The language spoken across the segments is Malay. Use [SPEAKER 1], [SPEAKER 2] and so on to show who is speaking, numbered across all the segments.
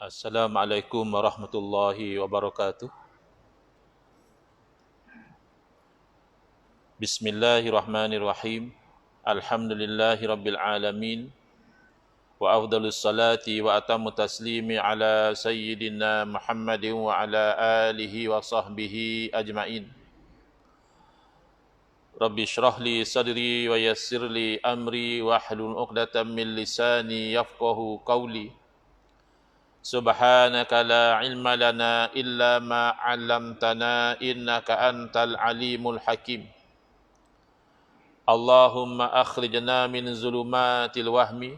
[SPEAKER 1] Assalamualaikum warahmatullahi wabarakatuh. Bismillahirrahmanirrahim. Alhamdulillahi rabbil alamin. Wa afdalus salati wa atammu taslimi ala sayyidina Muhammadin wa ala alihi wa sahbihi ajma'in. Rabbi shrah li sadri wa yassir li amri wa hlul 'uqdatam min lisani yafqahu qawli. Subhanaka la ilma lana illa ma 'allamtana innaka antal alimul hakim. Allahumma akhrijna min zulumatil wahmi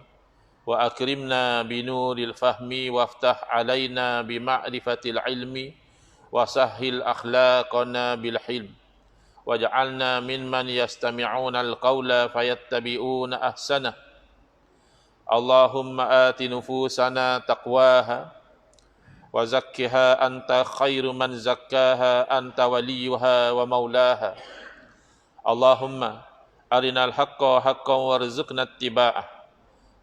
[SPEAKER 1] wa akrimna binuril fahmi waftah alaina bima'rifatil ilmi wa sahhil akhlaqana bil hilm waj'alna mimman yastami'una al-qawla fayattabi'una ahsanah. Allahumma ati nufusana taqwaha wa zakkiha anta khairu man zakkaha anta waliyuha wa maulaha. Allahumma arinal haqqa haqqan warzuqna ittiba'ah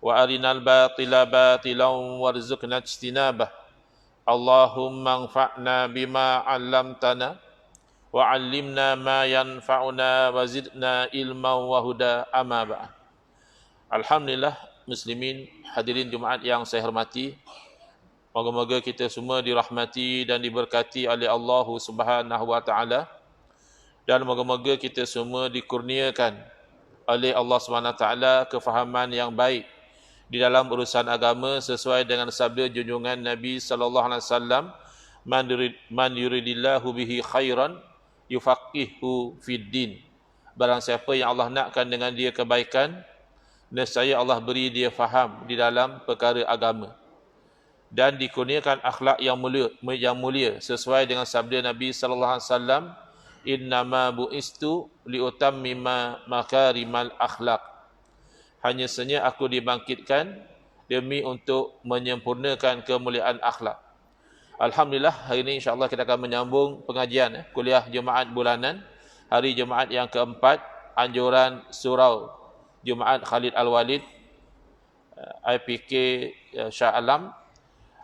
[SPEAKER 1] wa arinal batila batilan warzuqna ijtinabah. Allahumma anfa'na bima 'allamtana wa 'allimna ma yanfa'una wa zidna ilman wa huda, amma ba'd. Alhamdulillah, muslimin hadirin Jumaat yang saya hormati, moga-moga kita semua dirahmati dan diberkati oleh Allah Subhanahu wa taala, dan moga-moga kita semua dikurniakan oleh Allah Subhanahu wa taala kefahaman yang baik di dalam urusan agama sesuai dengan sabda junjungan Nabi sallallahu alaihi wasallam, man yuridillahu bihi khairan yufaqihu fid din. Barang siapa yang Allah nakkan dengan dia kebaikan, nescaya Allah beri dia faham di dalam perkara agama, dan dikurniakan akhlak yang mulia sesuai dengan sabda Nabi sallallahu alaihi wasallam, innama bu'istu liutammima makarimal akhlak. Hanya saja aku dibangkitkan demi untuk menyempurnakan kemuliaan akhlak. Alhamdulillah, hari ini insya-Allah kita akan menyambung pengajian kuliah Jumaat bulanan, hari Jumaat yang keempat, anjuran surau Jumaat Khalid Al-Walid IPK Shah Alam,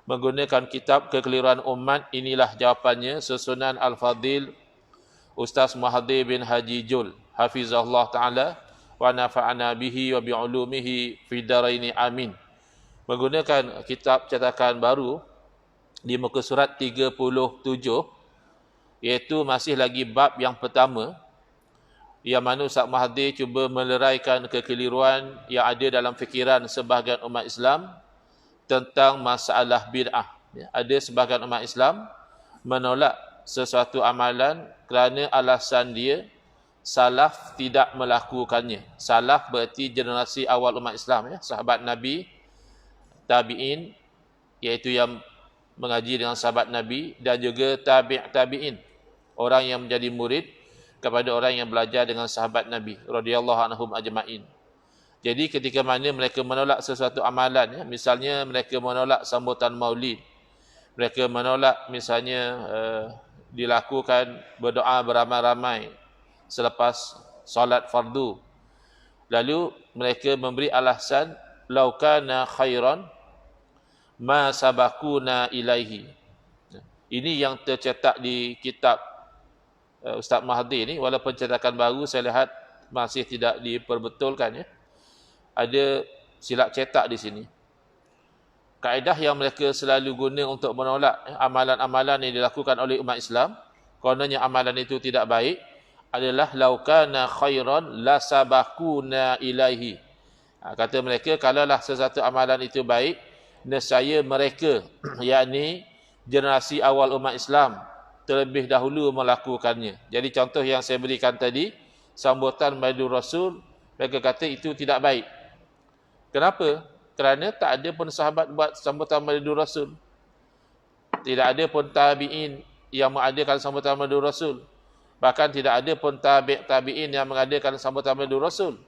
[SPEAKER 1] menggunakan kitab Kekeliruan Umat, inilah jawapannya, susunan Al-Fadil Ustaz Muhaddir bin Haji Jul hafizahullah ta'ala wa nafa'ana bihi wa bi'ulumihi fi daraini amin. Menggunakan kitab cetakan baru di muka surat 37, iaitu masih lagi bab yang pertama, yang mana Ustaz Muhaddir cuba meleraikan kekeliruan yang ada dalam fikiran sebahagian umat Islam tentang masalah bid'ah. Ada sebahagian umat Islam menolak sesuatu amalan kerana alasan dia salaf tidak melakukannya. Salaf berarti generasi awal umat Islam, sahabat Nabi, tabi'in, iaitu yang mengaji dengan sahabat Nabi, dan juga tabi'in, orang yang menjadi murid kepada orang yang belajar dengan sahabat Nabi radhiyallahu anhum ajma'in. Jadi ketika mana mereka menolak sesuatu amalan, misalnya mereka menolak sambutan maulid, mereka menolak misalnya dilakukan berdoa beramai-ramai selepas solat fardu, lalu mereka memberi alasan laukana khairan ma sabakuna ilaihi. Ini yang tercetak di kitab Ustaz Muhaddir ni, walaupun cetakan baru saya lihat masih tidak diperbetulkan, ada silap cetak di sini. Kaedah yang mereka selalu guna untuk menolak amalan-amalan yang dilakukan oleh umat Islam, kononnya amalan itu tidak baik, adalah laukana khairan la sabakuna ilaihi. Kata mereka, kalaulah sesuatu amalan itu baik, nescaya mereka yakni generasi awal umat Islam terlebih dahulu melakukannya. Jadi contoh yang saya berikan tadi, sambutan madu Rasul, mereka kata itu tidak baik. Kenapa? Kerana tak ada pun sahabat buat sambutan madu Rasul. Tidak ada pun tabi'in yang mengadakan sambutan madu Rasul. Bahkan tidak ada pun tabi'in yang mengadakan sambutan madu Rasul.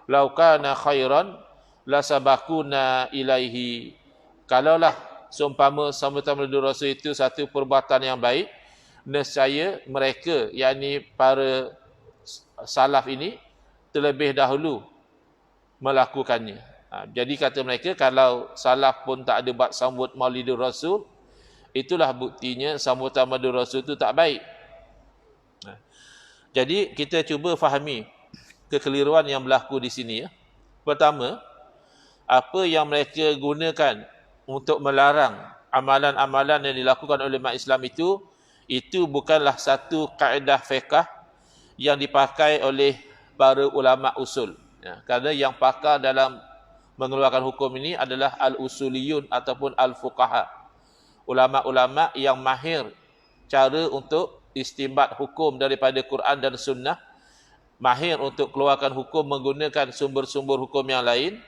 [SPEAKER 1] Lau kana khairan la sabakuna ilaihi. Kalaulah seumpama sambutan madu Rasul itu satu perbuatan yang baik, nescaya mereka, yakni para salaf ini, terlebih dahulu melakukannya. Jadi kata mereka, kalau salaf pun tak ada buat sambut Maulidur Rasul, itulah buktinya sambutan Maulidur Rasul itu tak baik. Jadi kita cuba fahami kekeliruan yang berlaku di sini. Pertama, apa yang mereka gunakan untuk melarang amalan-amalan yang dilakukan oleh umat Islam itu bukanlah satu kaedah fiqh yang dipakai oleh para ulama usul. Kerana yang pakar dalam mengeluarkan hukum ini adalah al-usuliyun ataupun al-fuqaha. Ulama-ulama yang mahir cara untuk istinbat hukum daripada Quran dan Sunnah, mahir untuk keluarkan hukum menggunakan sumber-sumber hukum yang lain.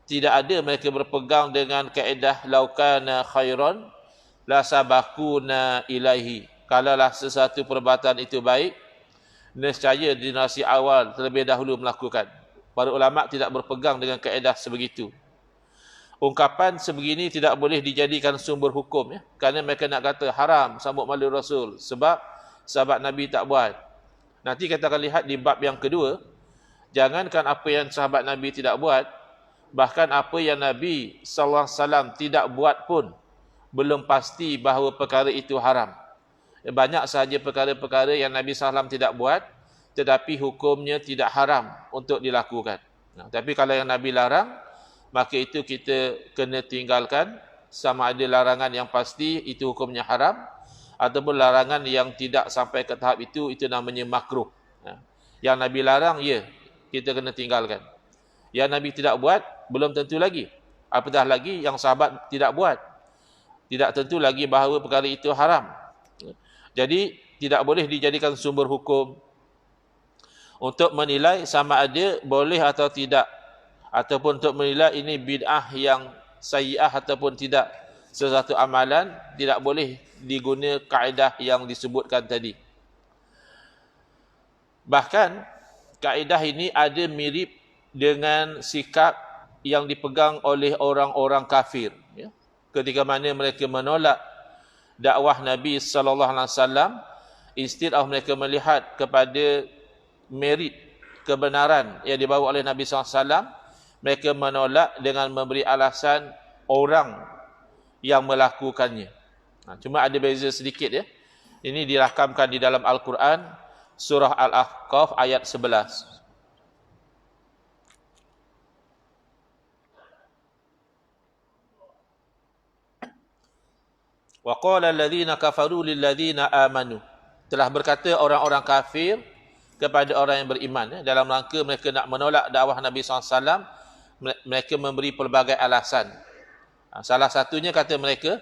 [SPEAKER 1] Tidak ada mereka berpegang dengan kaedah laukana khairan la sabakuna ilaihi. Kalaulah sesuatu perbuatan itu baik, nescaya generasi awal terlebih dahulu melakukan. Para ulama tidak berpegang dengan kaedah sebegitu. Ungkapan sebegini tidak boleh dijadikan sumber hukum, kerana mereka nak kata haram sambut Maulid Rasul sebab sahabat Nabi tak buat. Nanti kita akan lihat di bab yang kedua, jangankan apa yang sahabat Nabi tidak buat, bahkan apa yang Nabi SAW tidak buat pun belum pasti bahawa perkara itu haram. Banyak sahaja perkara-perkara yang Nabi SAW tidak buat, tetapi hukumnya tidak haram untuk dilakukan. Tapi kalau yang Nabi larang, maka itu kita kena tinggalkan, sama ada larangan yang pasti itu hukumnya haram, ataupun larangan yang tidak sampai ke tahap itu namanya makruh. Yang Nabi larang, ya, kita kena tinggalkan. Yang Nabi tidak buat, belum tentu lagi. Apatah lagi yang sahabat tidak buat, tidak tentu lagi bahawa perkara itu haram. Jadi tidak boleh dijadikan sumber hukum untuk menilai sama ada boleh atau tidak, ataupun untuk menilai ini bid'ah yang sayyi'ah ataupun tidak. Sesuatu amalan tidak boleh diguna kaedah yang disebutkan tadi. Bahkan kaedah ini ada mirip dengan sikap yang dipegang oleh orang-orang kafir, ketika mana mereka menolak dakwah Nabi sallallahu alaihi wasallam, instead of mereka melihat kepada merit kebenaran yang dibawa oleh Nabi sallallahu alaihi wasallam, mereka menolak dengan memberi alasan orang yang melakukannya. Cuma ada beza sedikit, ya. Ini dirakamkan di dalam Al-Quran, surah Al-Ahqaf ayat 11. Wa qala alladhina kafaru lil ladzina amanu. Telah berkata orang-orang kafir kepada orang yang beriman, dalam rangka mereka nak menolak dakwah Nabi SAW, mereka memberi pelbagai alasan. Salah satunya kata mereka,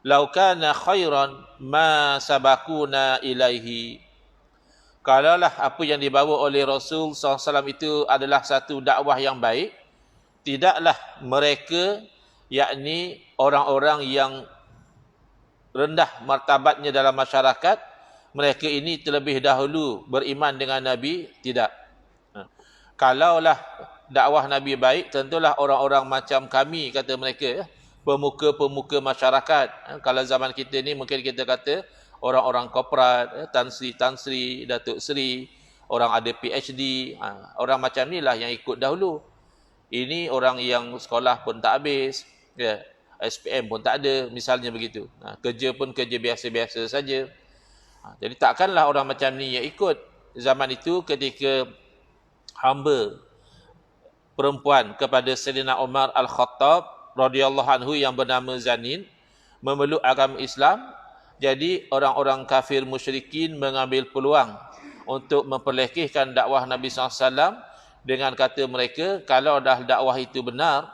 [SPEAKER 1] lau kana khairan ma sabakuna ilaihi. Kalaulah apa yang dibawa oleh Rasul SAW itu adalah satu dakwah yang baik, tidaklah mereka, yakni orang-orang yang rendah martabatnya dalam masyarakat, mereka ini terlebih dahulu beriman dengan Nabi, tidak. Kalaulah dakwah Nabi baik, tentulah orang-orang macam kami, kata mereka, pemuka-pemuka masyarakat. Kalau zaman kita ni mungkin kita kata orang-orang korporat, Tan Sri, Datuk Seri, orang ada PhD, orang macam ni lah yang ikut dahulu. Ini orang yang sekolah pun tak habis, ya, SPM pun tak ada, misalnya begitu. Kerja pun kerja biasa-biasa saja. Jadi takkanlah orang macam ni yang ikut. Zaman itu ketika hamba perempuan kepada Sayyidina Umar Al-Khattab radhiyallahu anhu yang bernama Zanin memeluk agama Islam, jadi orang-orang kafir musyrikin mengambil peluang untuk memperlekehkan dakwah Nabi SAW dengan kata mereka, kalau dah dakwah itu benar,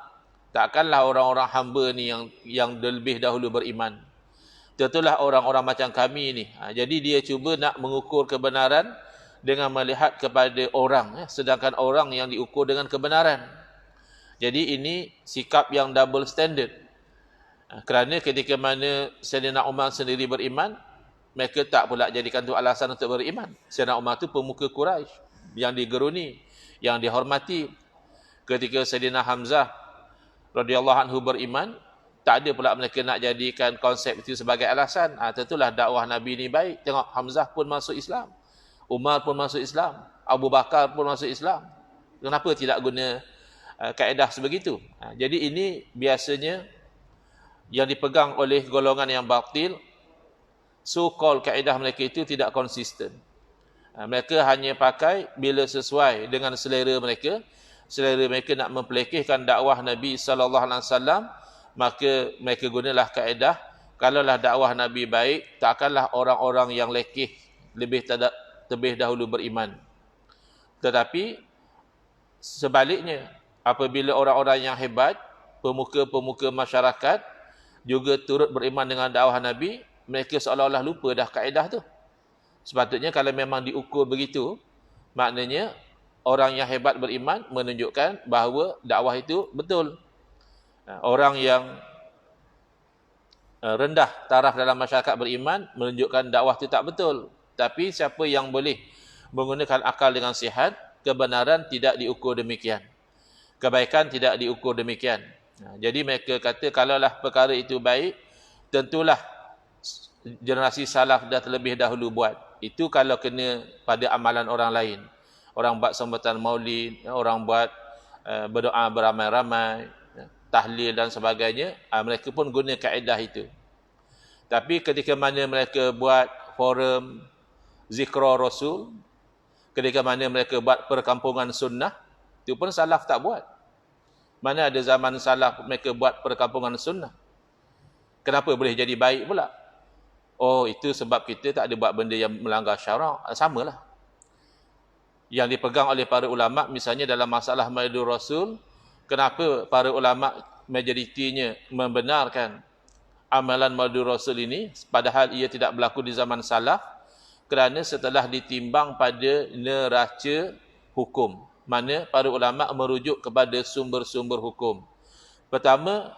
[SPEAKER 1] takkanlah orang-orang hamba ni yang lebih dahulu beriman. Tentulah orang-orang macam kami ni. Jadi dia cuba nak mengukur kebenaran dengan melihat kepada orang, sedangkan orang yang diukur dengan kebenaran. Jadi ini sikap yang double standard. Kerana ketika mana Sayyidina Umar sendiri beriman, mereka tak pula jadikan itu alasan untuk beriman. Sayyidina Umar itu pemuka Quraisy yang digeruni, yang dihormati. Ketika Sayyidina Hamzah radhiyallahu anhu beriman, tak ada pula mereka nak jadikan konsep itu sebagai alasan. Tentulah dakwah Nabi ni baik. Tengok Hamzah pun masuk Islam, Umar pun masuk Islam, Abu Bakar pun masuk Islam. Kenapa tidak guna kaedah sebegitu. Jadi ini biasanya yang dipegang oleh golongan yang batil, so-called kaedah mereka itu tidak konsisten. Mereka hanya pakai bila sesuai dengan selera mereka. Selera mereka nak mempelekehkan dakwah Nabi SAW, maka mereka gunalah kaedah, kalaulah dakwah Nabi baik, takkanlah orang-orang yang lekeh lebih dahulu beriman. Tetapi sebaliknya, apabila orang-orang yang hebat, pemuka-pemuka masyarakat juga turut beriman dengan dakwah Nabi, mereka seolah-olah lupa dah kaedah tu. Sepatutnya kalau memang diukur begitu, maknanya orang yang hebat beriman menunjukkan bahawa dakwah itu betul. Orang yang rendah taraf dalam masyarakat beriman menunjukkan dakwah itu tak betul. Tapi siapa yang boleh menggunakan akal dengan sihat, kebenaran tidak diukur demikian. Kebaikan tidak diukur demikian. Jadi mereka kata kalaulah perkara itu baik, tentulah generasi salaf dah terlebih dahulu buat. Itu kalau kena pada amalan orang lain. Orang buat sambutan maulid, orang buat berdoa beramai-ramai, tahlil dan sebagainya, mereka pun guna kaedah itu. Tapi ketika mana mereka buat forum zikra Rasul, ketika mana mereka buat perkampungan sunnah, itu pun salaf tak buat. Mana ada zaman salaf mereka buat perkampungan sunnah? Kenapa boleh jadi baik pula? Oh, itu sebab kita tak ada buat benda yang melanggar syarak. Samalah. Yang dipegang oleh para ulama, misalnya dalam masalah Maulidur Rasul, kenapa para ulama majoritinya membenarkan amalan Maulidur Rasul ini, padahal ia tidak berlaku di zaman salaf? Kerana setelah ditimbang pada neraca hukum, mana para ulama merujuk kepada sumber-sumber hukum. Pertama,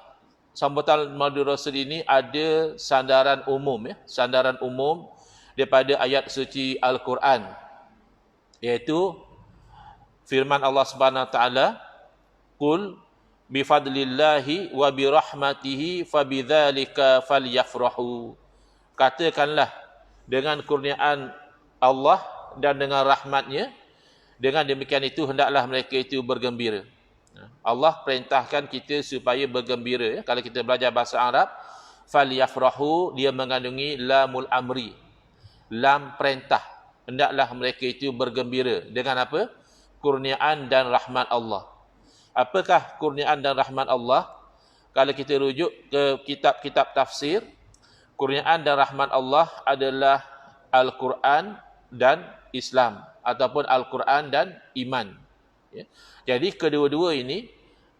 [SPEAKER 1] sambutan Maulidur Rasul ini ada sandaran umum, sandaran umum daripada ayat suci Al-Quran, iaitu firman Allah Subhanahu wa taala, "Qul bifadlillahi wa birahmatihi fabidzalika falyafrahu." Katakanlah, dengan kurniaan Allah dan dengan rahmatnya, dengan demikian itu hendaklah mereka itu bergembira. Allah perintahkan kita supaya bergembira. Kalau kita belajar bahasa Arab, falyafrahu, dia mengandungi lamul amri, lam perintah. Hendaklah mereka itu bergembira. Dengan apa? Kurniaan dan rahmat Allah. Apakah kurniaan dan rahmat Allah? Kalau kita rujuk ke kitab-kitab tafsir, kurniaan dan rahmat Allah adalah Al-Quran dan Islam, ataupun Al-Quran dan iman. Jadi kedua-dua ini,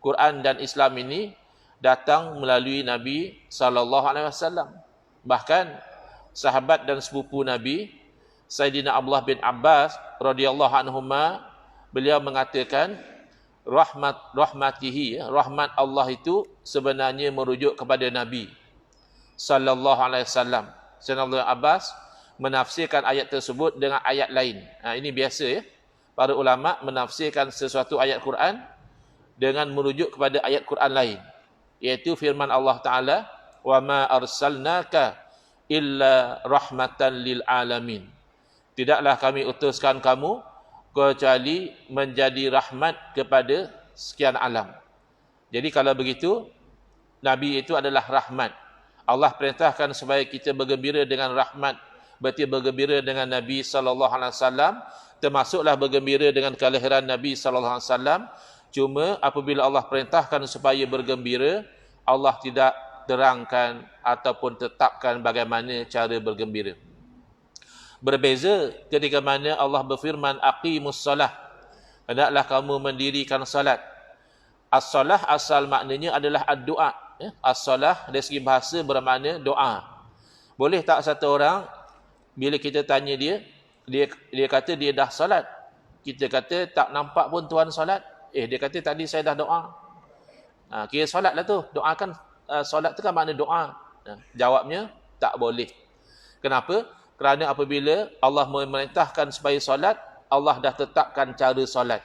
[SPEAKER 1] Quran dan Islam ini, datang melalui Nabi SAW. Bahkan sahabat dan sepupu Nabi, Sayyidina Abdullah bin Abbas radhiyallahu anhuma, beliau mengatakan rahmatihi, rahmat Allah itu sebenarnya merujuk kepada Nabi sallallahu alaihi wasallam. Sayyidina Abbas menafsirkan ayat tersebut dengan ayat lain. Ini biasa ya. Para ulama menafsirkan sesuatu ayat Quran dengan merujuk kepada ayat Quran lain, iaitu firman Allah Ta'ala, "Wa ma arsalnaka illa rahmatan lil alamin." Tidaklah kami utuskan kamu kecuali menjadi rahmat kepada sekian alam. Jadi kalau begitu, Nabi itu adalah rahmat. Allah perintahkan supaya kita bergembira dengan rahmat, berarti bergembira dengan Nabi SAW, termasuklah bergembira dengan kelahiran Nabi SAW. Cuma apabila Allah perintahkan supaya bergembira, Allah tidak terangkan ataupun tetapkan bagaimana cara bergembira. Berbeza ketika mana Allah berfirman, aqimus salah, hendaklah kamu mendirikan salat. As-salah asal maknanya adalah ad-doa. As-salah dari segi bahasa bermakna doa. Boleh tak satu orang, bila kita tanya dia kata dia dah salat, kita kata tak nampak pun tuan salat, dia kata tadi saya dah doa. Kira salat lah tu, doa kan, salat tu kan makna doa. Jawabnya tak boleh. Kenapa? Kerana apabila Allah memerintahkan supaya solat, Allah dah tetapkan cara solat.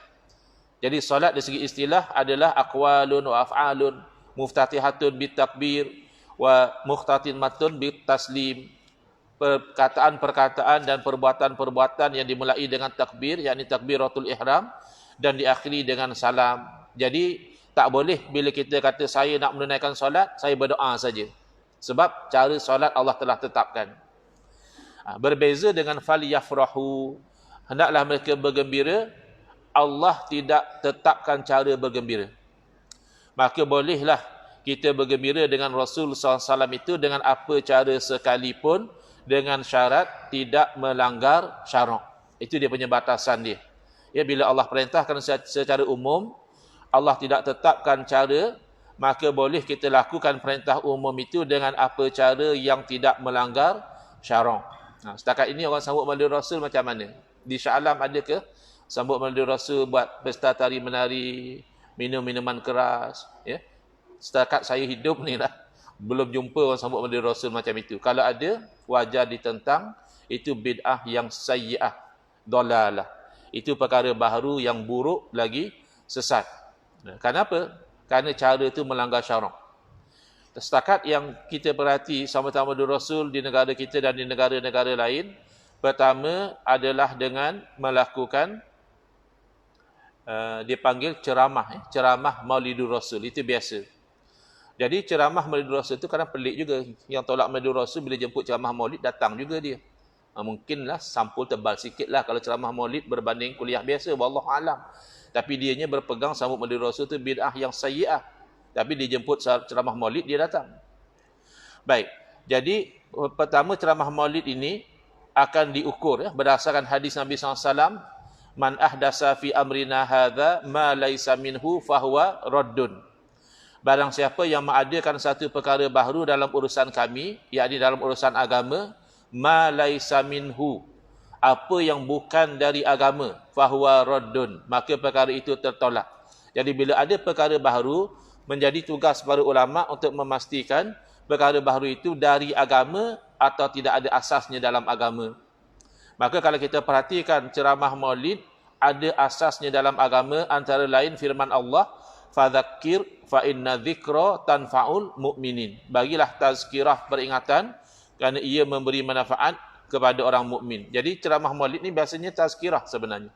[SPEAKER 1] Jadi solat dari segi istilah adalah aqwalun wa af'alun muftatihatun bitakbir wa muhtatimatun bitaslim. Perkataan-perkataan dan perbuatan-perbuatan yang dimulai dengan takbir, yakni takbiratul ihram, dan diakhiri dengan salam. Jadi tak boleh bila kita kata saya nak menunaikan solat, saya berdoa saja. Sebab cara solat Allah telah tetapkan. Berbeza dengan falyafrahu, hendaklah mereka bergembira, Allah tidak tetapkan cara bergembira. Maka bolehlah kita bergembira dengan Rasul SAW itu dengan apa cara sekalipun, dengan syarat tidak melanggar syarak. Itu dia punya batasan dia. Ya, bila Allah perintahkan secara umum, Allah tidak tetapkan cara, maka boleh kita lakukan perintah umum itu dengan apa cara yang tidak melanggar syarak. Setakat ini orang sambut Maulid Rasul macam mana? Di Shah Alam ada ke sambut Maulid Rasul buat pesta tari menari, minum minuman keras? Ya, setakat saya hidup ni lah, belum jumpa orang sambut Maulid Rasul macam itu. Kalau ada, wajar ditentang. Itu bid'ah yang sayyi'ah, dalalah. Itu perkara baharu yang buruk lagi sesat. Kenapa? Kerana cara itu melanggar syarak. Setakat yang kita perhati sambutan Maulid Rasul di negara kita dan di negara-negara lain, pertama adalah dengan melakukan dipanggil ceramah, ceramah Maulidur Rasul. Itu biasa. Jadi ceramah Maulidur Rasul itu kadang pelik juga. Yang tolak Maulidur Rasul bila jemput ceramah Maulid, datang juga dia. Mungkinlah sampul tebal sikit lah kalau ceramah Maulid berbanding kuliah biasa, wallahu alam. Tapi dianya berpegang sambut Maulidur Rasul itu bid'ah yang sayyi'ah. Tapi dia jemput ceramah Maulid, dia datang. Baik. Jadi pertama ceramah Maulid ini akan diukur berdasarkan hadis Nabi SAW, man ahdasa fi amrina hadza ma laisa minhu fahuwa raddun. Barang siapa yang mengadakan satu perkara baharu dalam urusan kami, yakni dalam urusan agama, ma laisa minhu, apa yang bukan dari agama, fahuwa raddun, maka perkara itu tertolak. Jadi bila ada perkara baharu, menjadi tugas para ulama untuk memastikan perkara baharu itu dari agama atau tidak ada asasnya dalam agama. Maka kalau kita perhatikan ceramah Maulid, ada asasnya dalam agama, antara lain firman Allah, fadzakir fa inna dzikra tanfa'ul mu'minin. Bagilah tazkirah, peringatan, kerana ia memberi manfaat kepada orang mukmin. Jadi ceramah Maulid ni biasanya tazkirah sebenarnya.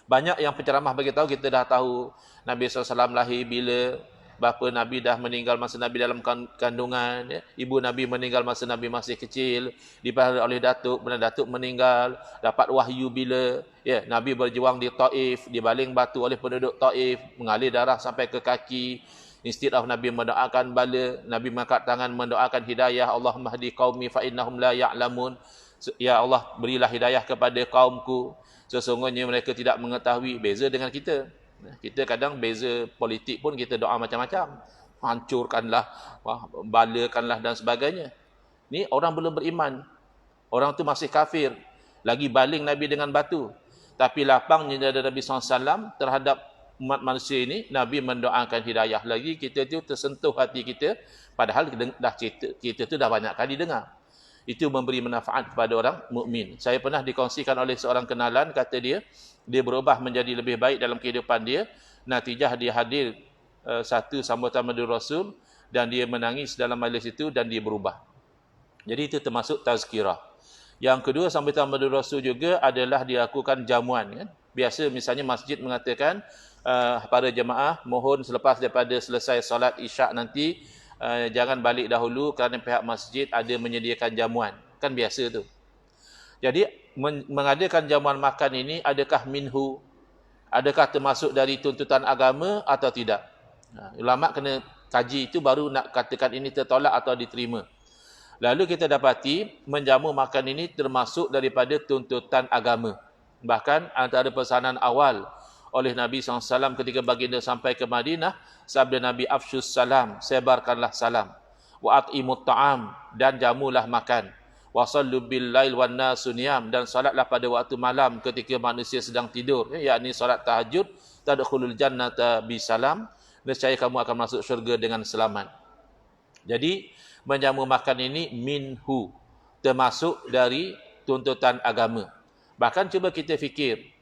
[SPEAKER 1] Banyak yang penceramah bagi tahu, kita dah tahu Nabi SAW lahir bila, bapa Nabi dah meninggal masa Nabi dalam kandungan, ya. Ibu Nabi meninggal masa Nabi masih kecil, dipelihara oleh datuk, benar datuk meninggal, dapat wahyu bila, ya, Nabi berjuang di Taif, dibaling batu oleh penduduk Taif, mengalir darah sampai ke kaki. Instead of Nabi mendoakan bala, Nabi mengangkat tangan mendoakan hidayah, Allahumma hdi qaumi fa innahum la ya'lamun. Ya Allah, berilah hidayah kepada kaumku, sesungguhnya mereka tidak mengetahui. Beza dengan kita. Kita kadang beza politik pun kita doa macam-macam. Hancurkanlah, balakanlah dan sebagainya. Ni orang belum beriman. Orang tu masih kafir. Lagi baling Nabi dengan batu. Tapi lapangnya dari Nabi SAW terhadap umat manusia ini, Nabi mendoakan hidayah. Lagi kita tu tersentuh hati kita. Padahal kita tu dah banyak kali dengar. Itu memberi manfaat kepada orang mukmin. Saya pernah dikongsikan oleh seorang kenalan, kata dia berubah menjadi lebih baik dalam kehidupan dia. Natijah dia hadir satu sambutan Maulid Rasul dan dia menangis dalam majlis itu dan dia berubah. Jadi itu termasuk tazkirah. Yang kedua, sambutan Maulid Rasul juga adalah dilakukan jamuan, kan? Biasa misalnya masjid mengatakan para jemaah mohon selepas daripada selesai solat Isyak nanti jangan balik dahulu kerana pihak masjid ada menyediakan jamuan. Kan biasa tu. Jadi mengadakan jamuan makan ini adakah minhu? Adakah termasuk dari tuntutan agama atau tidak? Ulama kena kaji itu baru nak katakan ini tertolak atau diterima. Lalu kita dapati menjamu makan ini termasuk daripada tuntutan agama. Bahkan antara pesanan awal oleh Nabi SAW ketika baginda sampai ke Madinah, sabda Nabi, afshus salam, sebarkanlah salam, wa at'imut ta'am, dan jamulah makan, wa sallu bil lail wan nasu niyam, dan salatlah pada waktu malam ketika manusia sedang tidur, yakni salat tahajud, tadkhulul jannata bisalam, nescaya kamu akan masuk syurga dengan selamat. Jadi menjamu makan ini minhu, termasuk dari tuntutan agama. Bahkan cuba kita fikir,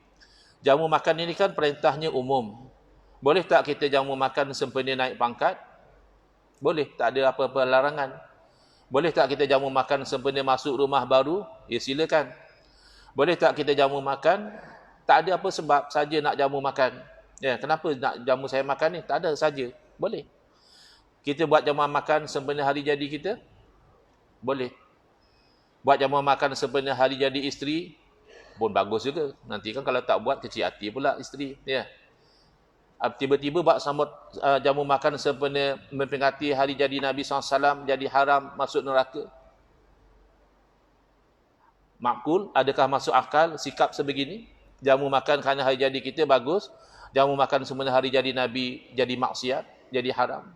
[SPEAKER 1] jamu makan ini kan perintahnya umum. Boleh tak kita jamu makan sempena naik pangkat? Boleh, tak ada apa-apa larangan. Boleh tak kita jamu makan sempena masuk rumah baru? Ya silakan. Boleh tak kita jamu makan? Tak ada apa sebab saja nak jamu makan. Ya, kenapa nak jamu saya makan ni? Tak ada saja. Boleh. Kita buat jamuan makan sempena hari jadi kita? Boleh. Buat jamuan makan sempena hari jadi isteri pun bagus juga. Nanti kan kalau tak buat kecil hati pula isteri. Ya. Tiba-tiba buat sambut jamu makan sempena memperingati hari jadi Nabi SAW jadi haram masuk neraka. Makul, adakah masuk akal sikap sebegini? Jamu makan kerana hari jadi kita bagus, jamu makan sempena hari jadi Nabi jadi maksiat, jadi haram.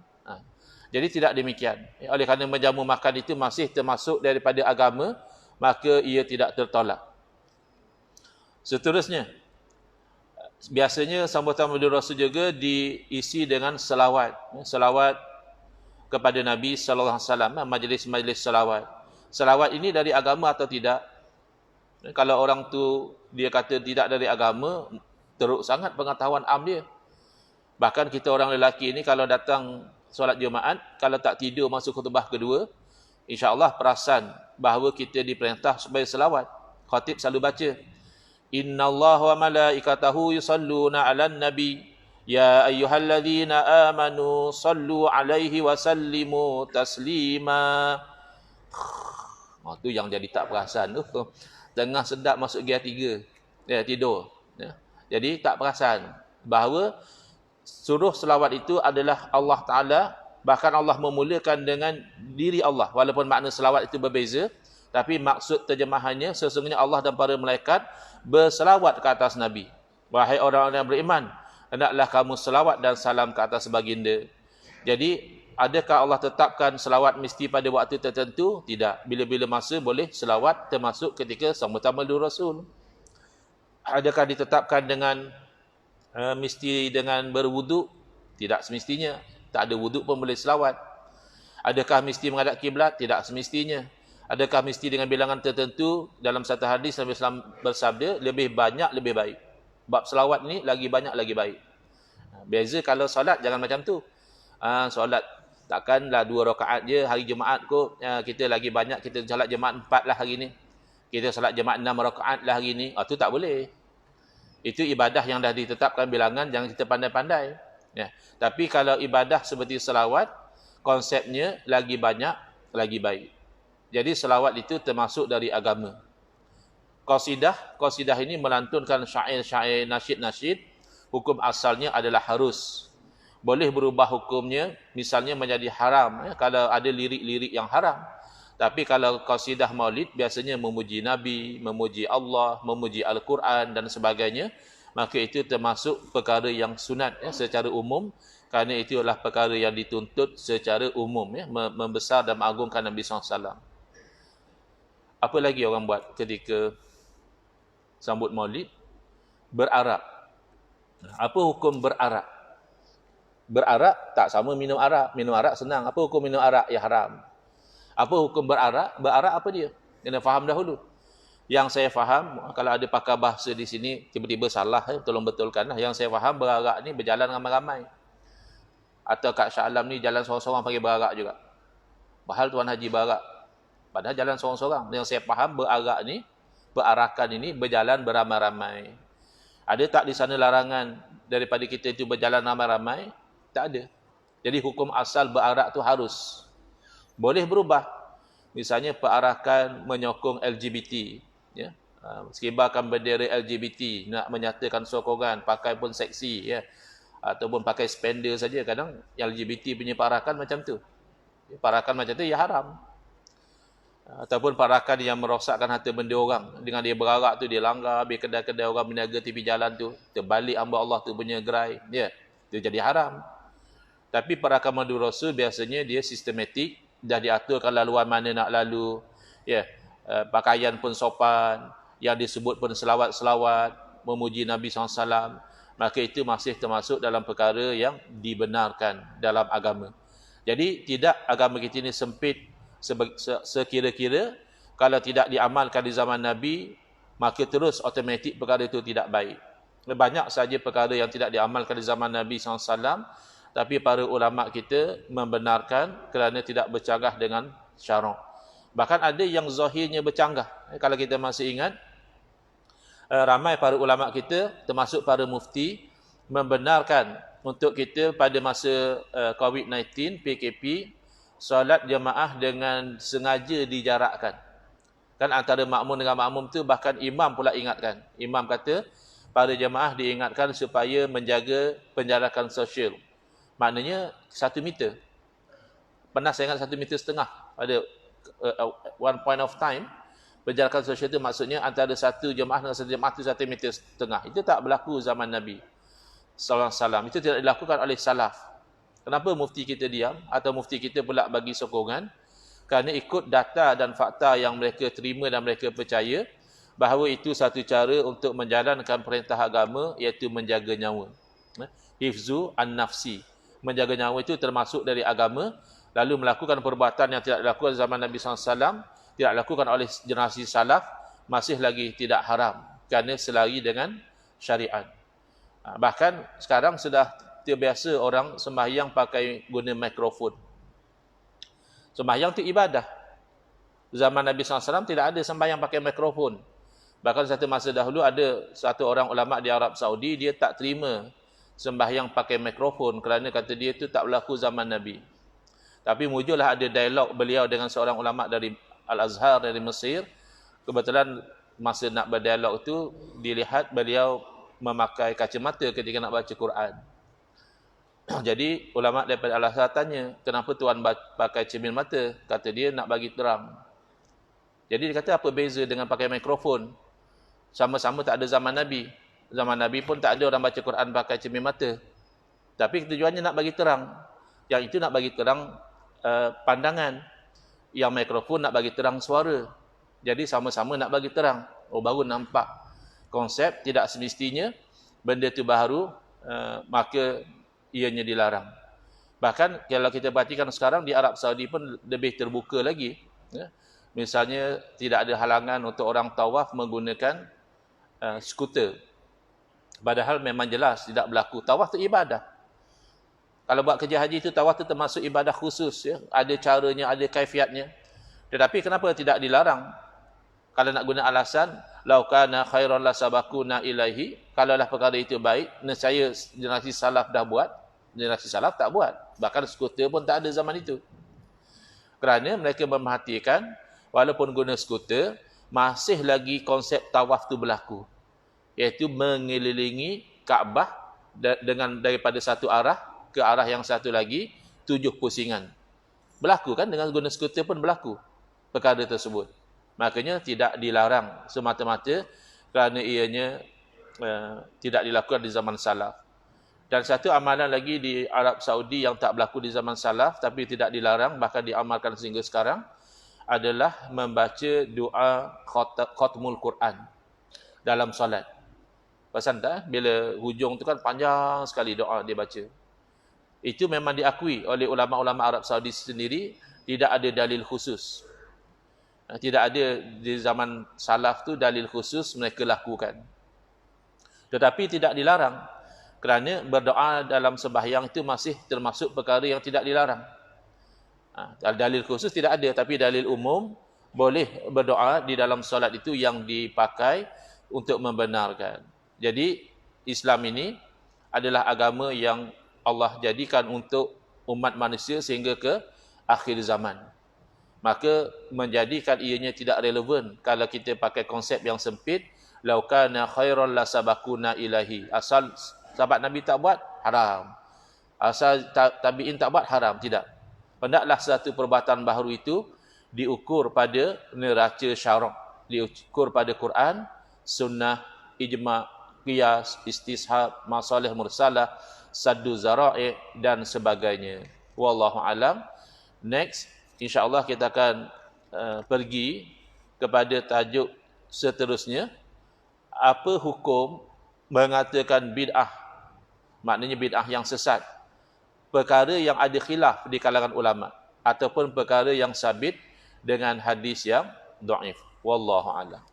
[SPEAKER 1] Jadi tidak demikian. Oleh kerana menjamu makan itu masih termasuk daripada agama, maka ia tidak tertolak. Seterusnya, biasanya sambutan Maulid Rasul juga diisi dengan selawat. Selawat kepada Nabi SAW, majlis-majlis selawat. Selawat ini dari agama atau tidak? Kalau orang tu dia kata tidak dari agama, teruk sangat pengetahuan am dia. Bahkan kita orang lelaki ini kalau datang solat Jumaat, kalau tak tidur masuk khutbah kedua, insya-Allah perasan bahawa kita diperintah supaya selawat. Khatib selalu baca, Innallaha wa malaikatahu yusalluna 'alan nabi ya ayyuhalladzina amanu sallu 'alaihi wa sallimu taslima. Tu yang jadi tak perasan tu. Tengah sedap masuk gear 3, ya, tidur. Ya. Jadi tak perasan bahawa suruh selawat itu adalah Allah Ta'ala, bahkan Allah memulakan dengan diri Allah. Walaupun makna selawat itu berbeza, tapi maksud terjemahannya sesungguhnya Allah dan para malaikat berselawat ke atas Nabi. Wahai orang-orang yang beriman, hendaklah kamu selawat dan salam ke atas baginda. Jadi, adakah Allah tetapkan selawat mesti pada waktu tertentu? Tidak. Bila-bila masa boleh selawat, termasuk ketika sambutan Maulid Rasul. Adakah ditetapkan dengan mesti dengan berwuduk? Tidak semestinya. Tak ada wuduk pun boleh selawat. Adakah mesti menghadap kiblat? Tidak semestinya. Adakah mesti dengan bilangan tertentu? Dalam satu hadis Nabi SAW bersabda, lebih banyak lebih baik. Bab selawat ni lagi banyak lagi baik. Beza kalau solat jangan macam tu. Solat takkanlah 2 rakaat je hari Jumaat kot. Kita lagi banyak, kita solat Jumaat 4 lah hari ni. Kita solat Jumaat 6 rakaat lah hari ni. Tu tak boleh. Itu ibadah yang dah ditetapkan bilangan, jangan kita pandai-pandai. Ya. Tapi kalau ibadah seperti selawat, konsepnya lagi banyak, lagi baik. Jadi selawat itu termasuk dari agama. Qasidah ini melantunkan syair-syair, nasyid-nasyid. Hukum asalnya adalah harus. Boleh berubah hukumnya, misalnya menjadi haram, ya, kalau ada lirik-lirik yang haram. Tapi kalau qasidah maulid biasanya memuji Nabi, memuji Allah, memuji Al-Quran dan sebagainya, maka itu termasuk perkara yang sunat, ya, secara umum, kerana itu adalah perkara yang dituntut secara umum, ya, membesar dan mengagungkan Nabi SAW. Apa lagi orang buat ketika sambut maulid? Berarak. Apa hukum berarak? Berarak tak sama minum arak. Minum arak senang. Apa hukum minum arak? Ya haram. Apa hukum berarak? Berarak apa dia? Kena faham dahulu. Yang saya faham, kalau ada pakar bahasa di sini, tiba-tiba salah, tolong betulkanlah. Yang saya faham, berarak ni berjalan ramai-ramai. Atau Kak Shah Alam ni jalan seorang-seorang panggil berarak juga. Bahal Tuan Haji berarak. Padahal jalan seorang-seorang. Yang saya faham, berarak ni, berarakan ini berjalan beramai-ramai. Ada tak di sana larangan daripada kita itu berjalan ramai-ramai? Tak ada. Jadi hukum asal berarak tu harus. Boleh berubah. Misalnya perarakan menyokong LGBT, ya. Sekibarkan bendera LGBT, nak menyatakan sokongan, pakai pun seksi, ya. Ataupun pakai spender saja. Kadang LGBT punya perarakan macam tu. Perarakan macam tu ya haram. Ataupun perarakan yang merosakkan harta benda orang. Dengan dia berarak tu dia langgar, habis kedai-kedai orang berniaga tepi jalan tu, terbalik hamba Allah tu punya gerai, ya. Itu jadi haram. Tapi perarakan Maulid Rasul biasanya dia sistematik, dah diaturkan laluan mana nak lalu, ya, pakaian pun sopan, yang disebut pun selawat-selawat, memuji Nabi SAW, maka itu masih termasuk dalam perkara yang dibenarkan dalam agama. Jadi tidak agama kita ini sempit sekira-kira, kalau tidak diamalkan di zaman Nabi, maka terus automatik perkara itu tidak baik. Banyak saja perkara yang tidak diamalkan di zaman Nabi SAW, tapi para ulama kita membenarkan kerana tidak bercanggah dengan syarak. Bahkan ada yang zahirnya bercanggah. Kalau kita masih ingat, ramai para ulama kita, termasuk para mufti, membenarkan untuk kita pada masa COVID-19, PKP, solat jemaah dengan sengaja dijarakkan. Kan antara makmum dengan makmum tu bahkan imam pula ingatkan. Imam kata para jemaah diingatkan supaya menjaga penjarakan sosial. Maknanya 1 meter. Pernah saya ingat 1,5 meter pada one point of time. Penjarakan sosial itu maksudnya antara satu jemaah dengan satu jemaah itu 1,5 meter. Itu tak berlaku zaman Nabi sallallahu alaihi wasallam. Itu tidak dilakukan oleh salaf. Kenapa mufti kita diam atau mufti kita pula bagi sokongan? Kerana ikut data dan fakta yang mereka terima dan mereka percaya bahawa itu satu cara untuk menjalankan perintah agama, iaitu menjaga nyawa. Hifzu an-nafsi. Menjaga nyawa itu termasuk dari agama, lalu melakukan perbuatan yang tidak dilakukan zaman Nabi SAW, tidak dilakukan oleh generasi salaf, masih lagi tidak haram kerana selari dengan syariat. Bahkan sekarang sudah terbiasa orang sembahyang pakai guna mikrofon. Sembahyang itu ibadah. Zaman Nabi SAW tidak ada sembahyang pakai mikrofon. Bahkan satu masa dahulu ada satu orang ulama di Arab Saudi, dia tak terima sembahyang pakai mikrofon kerana kata dia itu tak berlaku zaman Nabi. Tapi muncullah ada dialog beliau dengan seorang ulama dari Al-Azhar dari Mesir. Kebetulan masa nak berdialog itu dilihat beliau memakai kacamata ketika nak baca Quran. Jadi ulama daripada Al-Azhar tanya, kenapa tuan pakai cermin mata? Kata dia nak bagi terang. Jadi dia kata apa beza dengan pakai mikrofon? Sama-sama tak ada zaman Nabi. Zaman Nabi pun tak ada orang baca Quran pakai cermin mata. Tapi tujuannya nak bagi terang. Yang itu nak bagi terang pandangan. Yang mikrofon nak bagi terang suara. Jadi sama-sama nak bagi terang. Oh, baru nampak konsep tidak semestinya benda itu baru, maka ianya dilarang. Bahkan kalau kita perhatikan sekarang di Arab Saudi pun lebih terbuka lagi. Misalnya tidak ada halangan untuk orang tawaf menggunakan skuter. Padahal memang jelas tidak berlaku. Tawaf itu ibadah. Kalau buat kerja haji itu tawaf itu termasuk ibadah khusus. Ya. Ada caranya, ada kaifiatnya. Tetapi kenapa tidak dilarang? Kalau nak guna alasan, laukana khairan la sabakuna ilaihi, kalaulah perkara itu baik, nescaya generasi salaf dah buat, generasi salaf tak buat. Bahkan skuter pun tak ada zaman itu. Kerana mereka memerhatikan, walaupun guna skuter, masih lagi konsep tawaf tu berlaku. Iaitu mengelilingi Kaabah dengan daripada satu arah ke arah yang satu lagi, 7 pusingan. Berlaku kan, dengan guna skuter pun berlaku perkara tersebut. Makanya tidak dilarang semata-mata kerana ianya tidak dilakukan di zaman salaf. Dan satu amalan lagi di Arab Saudi yang tak berlaku di zaman salaf tapi tidak dilarang, bahkan diamalkan sehingga sekarang, adalah membaca doa khatmul Quran dalam solat. Pasal tak? Bila hujung tu kan panjang sekali doa dia baca. Itu memang diakui oleh ulama-ulama Arab Saudi sendiri, tidak ada dalil khusus. Tidak ada di zaman salaf tu dalil khusus mereka lakukan. Tetapi tidak dilarang kerana berdoa dalam sembahyang itu masih termasuk perkara yang tidak dilarang. Dalil khusus tidak ada, tapi dalil umum boleh berdoa di dalam solat itu yang dipakai untuk membenarkan. Jadi Islam ini adalah agama yang Allah jadikan untuk umat manusia sehingga ke akhir zaman. Maka menjadikan ianya tidak relevan kalau kita pakai konsep yang sempit, laukana khairan la sabakuna ilahi. Asal sahabat Nabi tak buat, haram. Asal tabi'in tak buat, haram. Tidak. Hendaklah satu perbuatan baharu itu diukur pada neraca syarak, diukur pada Quran, sunnah, ijma', qiyas, istishab, masalih mursalah, saddu zara'i dan sebagainya. Wallahu alam. Next, insya-Allah kita akan pergi kepada tajuk seterusnya. Apa hukum mengatakan bid'ah? Maknanya bid'ah yang sesat. Perkara yang ada khilaf di kalangan ulama ataupun perkara yang sabit dengan hadis yang dhaif. Wallahu a'lam.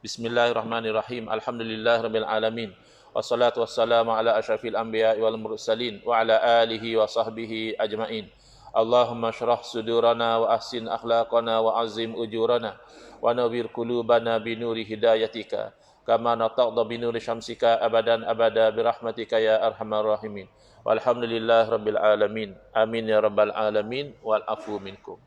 [SPEAKER 1] Bismillahirrahmanirrahim. Alhamdulillahirabbil alamin. Wassalatu wassalamu ala asyrafil anbiya'i wal mursalin wa ala alihi wa sahbihi ajmain. Allahumma syrah sudurana wa ahsin akhlaqana wa azim ujurana wa nawwir qulubana binuri hidayatika kama nataqda binuri syamsika abadan abada birahmatika ya arhamar rahimin. Walhamdulillah rabbil alamin. Amin ya rabbal alamin wal afu minkum.